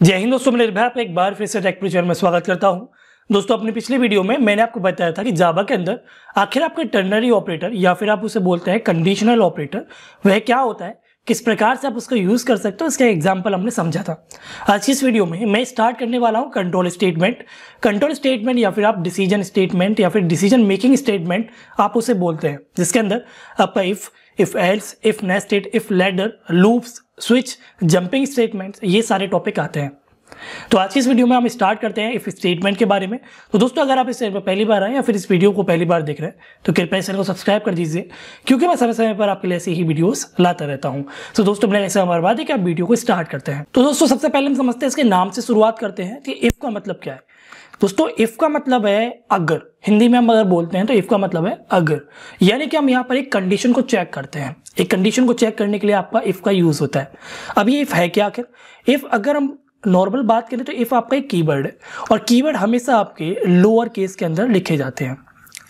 जय हिंद दोस्तों, मैं निर्भय आपका एक बार फिर से टेक प्रो चैनल में स्वागत करता हूं। दोस्तों, अपनी पिछली वीडियो में मैंने आपको बताया था कि जावा के अंदर आखिर आपके टर्नरी ऑपरेटर या फिर आप उसे बोलते हैं कंडीशनल ऑपरेटर, वह क्या होता है, किस प्रकार से आप उसको यूज कर सकते हो, इसका एग्जाम्पल हमने समझा था। आज की इस वीडियो में मैं स्टार्ट करने वाला हूं कंट्रोल स्टेटमेंट या फिर आप डिसीजन स्टेटमेंट या फिर डिसीजन मेकिंग स्टेटमेंट आप उसे बोलते हैं, जिसके अंदर आपका if else, if nested, if ladder, loops, switch, jumping statements, ये सारे टॉपिक आते हैं। तो आज की इस वीडियो में हम स्टार्ट करते हैं इफ स्टेटमेंट के बारे में। तो दोस्तों, अगर आप इस चैनल पर पहली बार आए या फिर इस वीडियो को पहली बार देख रहे हैं तो कृपया इस चैनल को सब्सक्राइब कर दीजिए, क्योंकि मैं समय समय पर आपके लिए ऐसी ही वीडियोस लाता रहता हूं। तो दोस्तों, मैंने ऐसा हमारे बात है कि आप वीडियो को स्टार्ट करते हैं। तो दोस्तों, सबसे पहले हम समझते हैं इसके नाम से शुरुआत करते हैं कि इफ का मतलब क्या है। दोस्तों, इफ का मतलब है अगर, हिंदी में हम अगर बोलते हैं तो इफ का मतलब है अगर, यानी कि हम यहाँ पर एक कंडीशन को चेक करते हैं। एक कंडीशन को चेक करने के लिए आपका इफ का यूज होता है। अब ये इफ है क्या आखिर? इफ अगर हम नॉर्मल बात करें तो इफ आपका एक कीवर्ड है, और कीवर्ड हमेशा आपके लोअर केस के अंदर लिखे जाते हैं।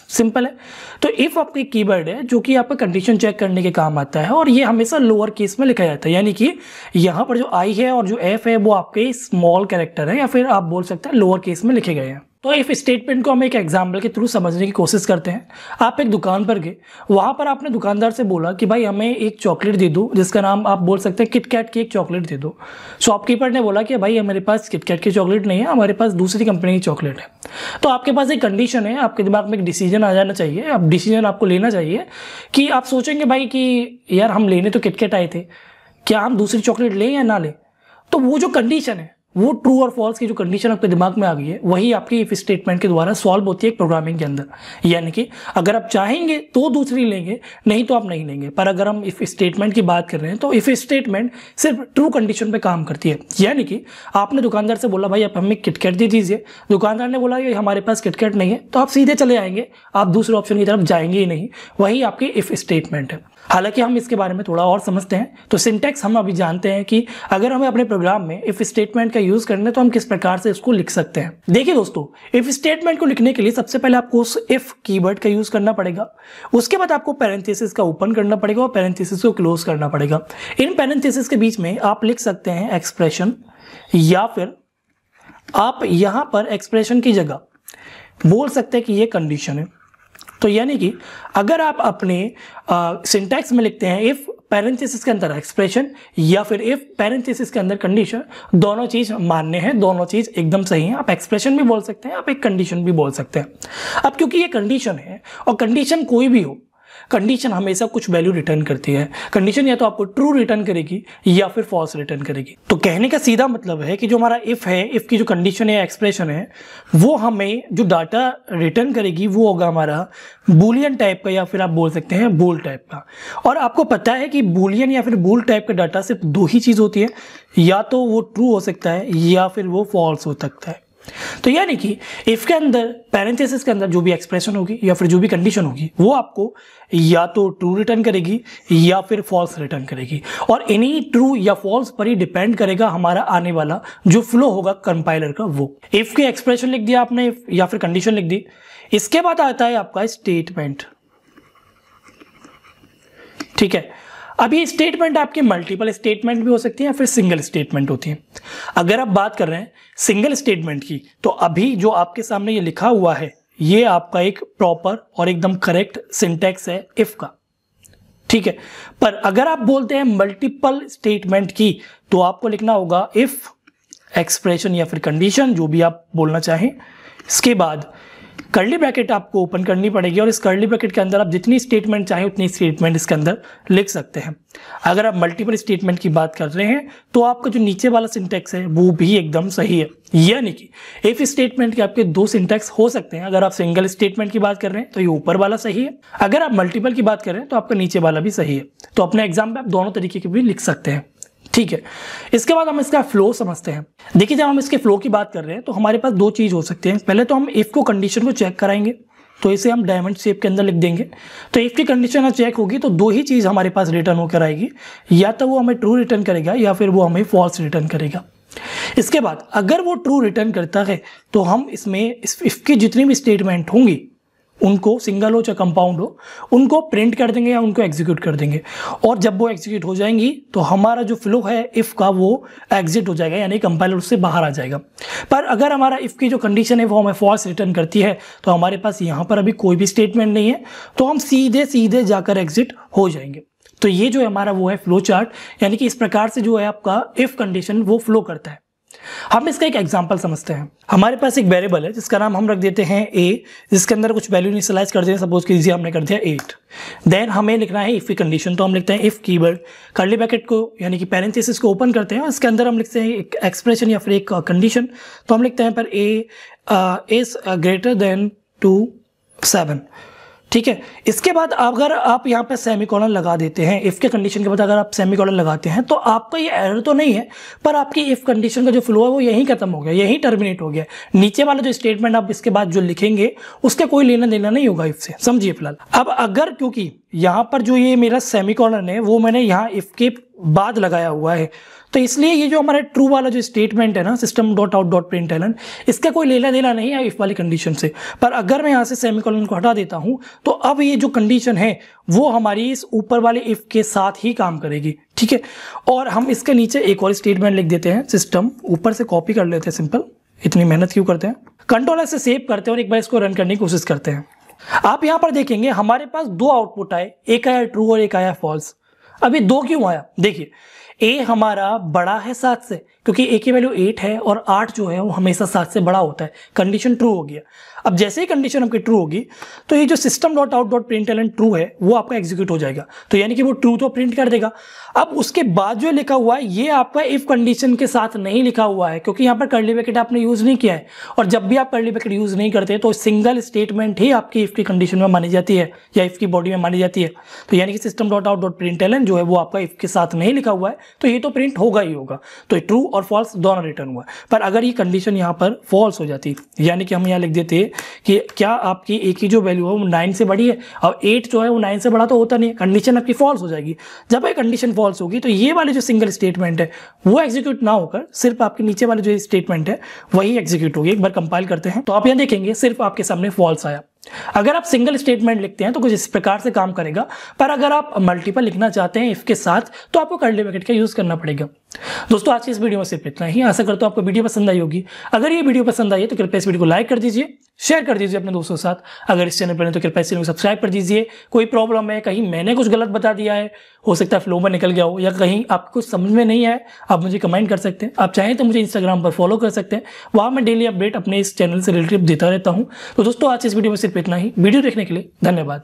सिंपल है। तो इफ आपका एक कीवर्ड है जो कि आपका कंडीशन चेक करने के काम आता है, और ये हमेशा लोअर केस में लिखा जाता है, यानी कि यहाँ पर जो आई है और जो एफ है वो आपके स्मॉल कैरेक्टर है, या फिर आप बोल सकते हैं लोअर केस में लिखे गए हैं। तो इफ स्टेटमेंट को हम एक एग्जाम्पल के थ्रू समझने की कोशिश करते हैं। आप एक दुकान पर गए, वहां पर आपने दुकानदार से बोला कि भाई हमें एक चॉकलेट दे दो, जिसका नाम आप बोल सकते हैं किटकैट की एक चॉकलेट दे दो। शॉपकीपर ने बोला कि भाई हमारे पास किटकैट की चॉकलेट नहीं है, हमारे पास दूसरी कंपनी की चॉकलेट है। तो आपके पास एक कंडीशन है, आपके दिमाग में एक डिसीजन आ जाना चाहिए। अब डिसीजन आपको लेना चाहिए कि आप सोचेंगे भाई कि यार हम लेने तो किटकैट आए थे, क्या हम दूसरी चॉकलेट लें या ना लें। तो वो जो कंडीशन है, वो ट्रू और फॉल्स की जो कंडीशन आपके दिमाग में आ गई है, वही आपकी इफ स्टेटमेंट के द्वारा सॉल्व होती है एक प्रोग्रामिंग के अंदर। यानी कि अगर आप चाहेंगे तो दूसरी लेंगे, नहीं तो आप नहीं लेंगे। पर अगर हम इफ स्टेटमेंट की बात कर रहे हैं तो इफ स्टेटमेंट सिर्फ ट्रू कंडीशन पे काम करती है। यानी कि आपने दुकानदार से बोला भाई आप हमें किटकैट दे दीजिए, दुकानदार ने बोला ये हमारे पास किटकैट नहीं है, तो आप सीधे चले आएंगे, आप दूसरे ऑप्शन की तरफ जाएंगे ही नहीं। वही आपकी इफ स्टेटमेंट है। हालांकि हम इसके बारे में थोड़ा और समझते हैं। तो सिंटैक्स हम अभी जानते हैं कि अगर हमें अपने प्रोग्राम में इफ स्टेटमेंट का यूज करना है तो हम किस प्रकार से इसको लिख सकते हैं। देखिए दोस्तों, इफ स्टेटमेंट को लिखने के लिए सबसे पहले आपको उस इफ कीवर्ड का यूज करना पड़ेगा। उसके बाद आपको पैरेंथेसिस का ओपन करना पड़ेगा और पैरेंथेसिस को क्लोज करना पड़ेगा। इन पैरेंथेसिस के बीच में आप लिख सकते हैं एक्सप्रेशन, या फिर आप यहां पर एक्सप्रेशन की जगह बोल सकते हैं कि ये कंडीशन है। तो यानी कि अगर आप अपने सिंटैक्स में लिखते हैं इफ पैरेंथेसिस के अंदर एक्सप्रेशन या फिर इफ पैरेंथेसिस के अंदर कंडीशन, दोनों चीज मान्य है, दोनों चीज एकदम सही है। आप एक्सप्रेशन भी बोल सकते हैं, आप एक कंडीशन भी बोल सकते हैं। अब क्योंकि ये कंडीशन है, और कंडीशन कोई भी हो, कंडीशन हमेशा कुछ वैल्यू रिटर्न करती है। कंडीशन या तो आपको ट्रू रिटर्न करेगी या फिर फॉल्स रिटर्न करेगी। तो कहने का सीधा मतलब है कि जो हमारा इफ है, इफ की जो कंडीशन है, एक्सप्रेशन है, वो हमें जो डाटा रिटर्न करेगी वो होगा हमारा बूलियन टाइप का, या फिर आप बोल सकते हैं बूल टाइप का। और आपको पता है कि बूलियन या फिर बूल टाइप का डाटा सिर्फ दो ही चीज होती है, या तो वो ट्रू हो सकता है या फिर वो फॉल्स हो सकता है। तो यानी कि इफ के अंदर पैरेंथेसिस के अंदर जो भी एक्सप्रेशन होगी या फिर जो भी कंडीशन होगी, वो आपको या तो ट्रू रिटर्न करेगी या फिर फॉल्स रिटर्न करेगी। और इन्हीं ट्रू या फॉल्स पर ही डिपेंड करेगा हमारा आने वाला जो फ्लो होगा कंपाइलर का। वो इफ के एक्सप्रेशन लिख दिया आपने या फिर कंडीशन लिख दी। इसके बाद आता है आपका स्टेटमेंट। ठीक है। अब ये स्टेटमेंट आपके मल्टीपल स्टेटमेंट भी हो सकती है या फिर सिंगल स्टेटमेंट होती है। अगर आप बात कर रहे हैं सिंगल स्टेटमेंट की, तो अभी जो आपके सामने ये लिखा हुआ है, ये आपका एक प्रॉपर और एकदम करेक्ट सिंटैक्स है इफ का। ठीक है। पर अगर आप बोलते हैं मल्टीपल स्टेटमेंट की, तो आपको लिखना होगा इफ एक्सप्रेशन या फिर कंडीशन, जो भी आप बोलना चाहें। इसके बाद कर्ली ब्रैकेट आपको ओपन करनी पड़ेगी, और इस कर्ली ब्रैकेट के अंदर आप जितनी स्टेटमेंट चाहें उतनी स्टेटमेंट इसके अंदर लिख सकते हैं। अगर आप मल्टीपल स्टेटमेंट की बात कर रहे हैं तो आपका जो नीचे वाला सिंटैक्स है वो भी एकदम सही है। यानी कि इफ स्टेटमेंट के आपके दो सिंटैक्स हो सकते हैं। अगर आप सिंगल स्टेटमेंट की बात कर रहे हैं तो ये ऊपर वाला सही है, अगर आप मल्टीपल की बात कर रहे हैं तो आपका नीचे वाला भी सही है। तो अपने एग्जाम में आप दोनों तरीके के भी लिख सकते हैं। ठीक है। इसके बाद हम इसका फ्लो समझते हैं। देखिए, जब हम इसके फ्लो की बात कर रहे हैं तो हमारे पास दो चीज हो सकती हैं। पहले तो हम इफ को कंडीशन को चेक कराएंगे, तो इसे हम डायमंड शेप के अंदर लिख देंगे। तो इफ की कंडीशन चेक होगी तो दो ही चीज हमारे पास रिटर्न होकर आएगी, या तो वो हमें ट्रू रिटर्न करेगा या फिर वो हमें फॉल्स रिटर्न करेगा। इसके बाद अगर वो ट्रू रिटर्न करता है तो हम इसमें इफ की जितनी भी स्टेटमेंट होंगी उनको, सिंगल हो चाहे कंपाउंड हो, उनको प्रिंट कर देंगे या उनको एग्जीक्यूट कर देंगे। और जब वो एग्जीक्यूट हो जाएंगी तो हमारा जो फ्लो है इफ़ का वो एग्जिट हो जाएगा, यानी कंपाइलर उससे बाहर आ जाएगा। पर अगर हमारा इफ़ की जो कंडीशन है वो हमें फॉल्स रिटर्न करती है तो हमारे पास यहाँ पर अभी कोई भी स्टेटमेंट नहीं है, तो हम सीधे जाकर एग्जिट हो जाएंगे। तो ये जो हमारा वो है फ्लो चार्ट, यानी कि इस प्रकार से जो है आपका इफ़ कंडीशन वो फ्लो करता है। हम इसका एक एग्जांपल समझते हैं। हमारे पास एक वेरिएबल है जिसका नाम हम रख देते हैं a, जिसके अंदर कुछ वैल्यू इनिशियलाइज कर देते हैं। सपोज कीजिए हमने कर दिया 8। देन हमें लिखना है इफ की कंडीशन, तो हम लिखते हैं इफ कीवर्ड कर्ली ब्रैकेट को यानी कि पैरेंथेसिस को ओपन करते हैं, इसके अंदर हम लिखते हैं एक एक्सप्रेशन या फिर एक कंडीशन। तो हम लिखते हैं पर a इज ग्रेटर देन 7। ठीक है। इसके बाद अगर आप यहाँ पे सेमीकोलन लगा देते हैं, इफ़ के कंडीशन के बाद अगर आप सेमीकोलन लगाते हैं तो आपका ये एरर तो नहीं है, पर आपकी इफ़ कंडीशन का जो फ्लो है वो यहीं खत्म हो गया, यहीं टर्मिनेट हो गया। नीचे वाला जो स्टेटमेंट आप इसके बाद जो लिखेंगे उसका कोई लेना देना नहीं होगा इफ़ से, समझिए फिलहाल। अब अगर क्योंकि यहाँ पर जो ये मेरा सेमीकोलन है वो मैंने यहाँ इफ़ के बाद लगाया हुआ है, तो इसलिए ये जो हमारा ट्रू वाला जो स्टेटमेंट है ना system.out.println, इसका कोई लेना देना नहीं है इफ वाली कंडीशन से। पर अगर मैं यहाँ से सेमीकोलन को हटा देता हूँ तो अब ये जो कंडीशन है वो हमारी इस ऊपर वाले इफ के साथ ही काम करेगी। ठीक है। और हम इसके नीचे एक और स्टेटमेंट लिख देते हैं, सिस्टम, ऊपर से कॉपी कर लेते हैं, सिंपल, इतनी मेहनत क्यों करते हैं। कंट्रोल से सेव करते हैं और एक बार इसको रन करने की कोशिश करते हैं। आप यहाँ पर देखेंगे हमारे पास 2 आउटपुट आए, एक आया ट्रू और एक आया फॉल्स। अभी 2 क्यों आया? देखिए ए हमारा बड़ा है 7 से, क्योंकि ए की वैल्यू 8 है और 8 जो है वो हमेशा 7 से बड़ा होता है। कंडीशन ट्रू हो गया। अब जैसे ही कंडीशन आपकी ट्रू होगी तो ये जो system.out.println ट्रू है वो आपका एग्जीक्यूट हो जाएगा, तो यानी कि वो ट्रू तो प्रिंट कर देगा। अब उसके बाद जो लिखा हुआ है ये आपका इफ कंडीशन के साथ नहीं लिखा हुआ है, क्योंकि यहाँ पर कर्ली ब्रैकेट आपने यूज नहीं किया है, और जब भी आप कर्ली ब्रैकेट यूज नहीं करते तो सिंगल स्टेटमेंट ही आपकी इफ की कंडीशन में मानी जाती है या इफ की बॉडी में मानी जाती है। तो यानी कि system.out.println जो है वो आपका इफ के साथ नहीं लिखा हुआ है, तो ये तो प्रिंट होगा ही होगा। तो ट्रू और फॉल्स दोनों रिटर्न हुआ। पर अगर ये कंडीशन यहाँ पर फॉल्स हो जाती, यानी कि हम यहाँ लिख देते कि क्या आपकी ए की जो वैल्यू है वो 9 से बड़ी है, और 8 जो है वो 9 से बड़ा तो होता नहीं है, कंडीशन आपकी फॉल्स हो जाएगी। जब ये कंडीशन फॉल्स होगी तो ये वाले जो सिंगल स्टेटमेंट है वो एग्जीक्यूट ना होकर सिर्फ आपके नीचे वाले जो स्टेटमेंट है वही एग्जीक्यूट होगी। एक बार कंपाइल करते हैं तो आप यहाँ देखेंगे सिर्फ आपके सामने फॉल्स आया। अगर आप सिंगल स्टेटमेंट लिखते हैं तो कुछ इस प्रकार से काम करेगा, पर अगर आप मल्टीपल लिखना चाहते हैं इफ के साथ तो आपको कर्ली ब्रैकेट का यूज करना पड़ेगा। दोस्तों आज की इस वीडियो में सिर्फ इतना ही। आशा करता हूं आपको वीडियो पसंद आई होगी। अगर ये वीडियो पसंद आई है तो कृपया इस वीडियो को लाइक कर दीजिए, शेयर कर दीजिए अपने दोस्तों के साथ। अगर इस चैनल पर नहीं तो कृपया इस चैनल को सब्सक्राइब कर दीजिए। कोई प्रॉब्लम है, कहीं मैंने कुछ गलत बता दिया है, हो सकता है फ्लो में निकल गया हो, या कहीं आपको समझ में नहीं आए, आप मुझे कमेंट कर सकते हैं। आप चाहें तो मुझे इंस्टाग्राम पर फॉलो कर सकते हैं, वहाँ मैं डेली अपडेट अपने इस चैनल से रिलेटेड देता रहता हूँ। तो दोस्तों आज इस वीडियो में सिर्फ इतना ही। वीडियो देखने के लिए धन्यवाद।